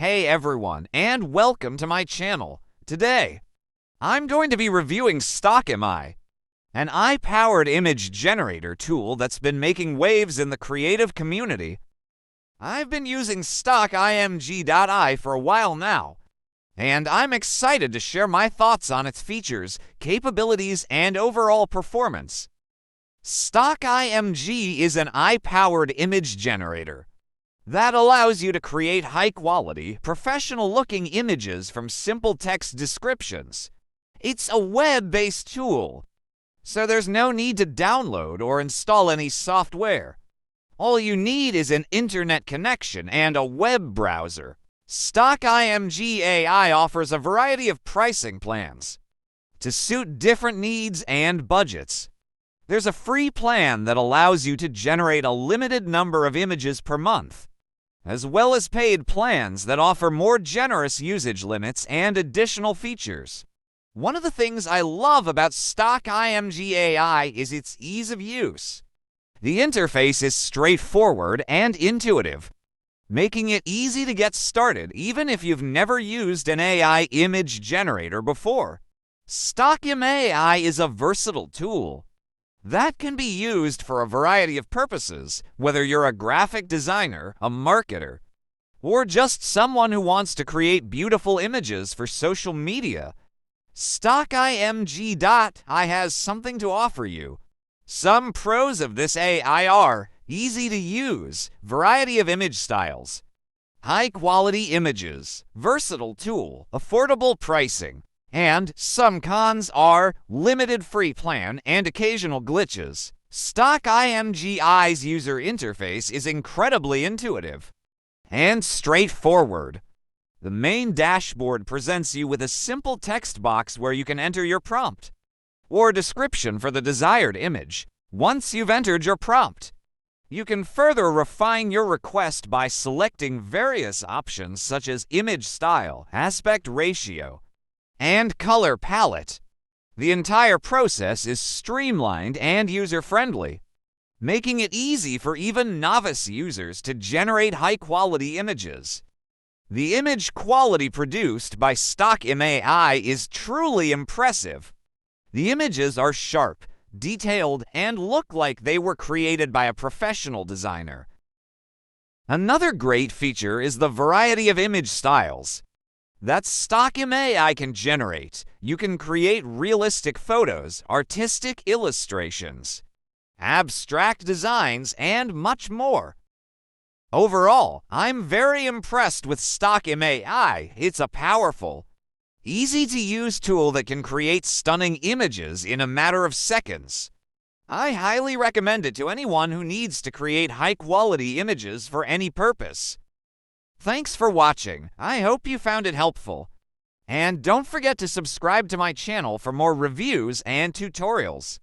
Hey everyone, and welcome to my channel. Today, I'm going to be reviewing Stockimg AI, an AI-powered image generator tool that's been making waves in the creative community. I've been using Stockimg AI for a while now, and I'm excited to share my thoughts on its features, capabilities, and overall performance. Stockimg is an AI-powered image generator that allows you to create high-quality, professional-looking images from simple text descriptions. It's a web-based tool, so there's no need to download or install any software. All you need is an internet connection and a web browser. Stockimg AI offers a variety of pricing plans to suit different needs and budgets. There's a free plan that allows you to generate a limited number of images per month, as well as paid plans that offer more generous usage limits and additional features. One of the things I love about Stockimg AI is its ease of use. The interface is straightforward and intuitive, making it easy to get started even if you've never used an AI image generator before. Stockimg AI is a versatile tool that can be used for a variety of purposes, whether you're a graphic designer, a marketer, or just someone who wants to create beautiful images for social media. Stockimg AI has something to offer you. Some pros of this AI are easy to use, variety of image styles, high-quality images, versatile tool, affordable pricing. And some cons are limited free plan and occasional glitches. Stockimg AI's user interface is incredibly intuitive and straightforward. The main dashboard presents you with a simple text box where you can enter your prompt or description for the desired image. Once you've entered your prompt, you can further refine your request by selecting various options such as image style, aspect ratio, and color palette. The entire process is streamlined and user-friendly, making it easy for even novice users to generate high-quality images. The image quality produced by Stockimg AI is truly impressive. The images are sharp, detailed, and look like they were created by a professional designer. Another great feature is the variety of image styles that Stockimg AI can generate. You can create realistic photos, artistic illustrations, abstract designs, and much more. Overall, I'm very impressed with Stockimg AI. It's a powerful, easy-to-use tool that can create stunning images in a matter of seconds. I highly recommend it to anyone who needs to create high-quality images for any purpose. Thanks for watching. I hope you found it helpful. And don't forget to subscribe to my channel for more reviews and tutorials.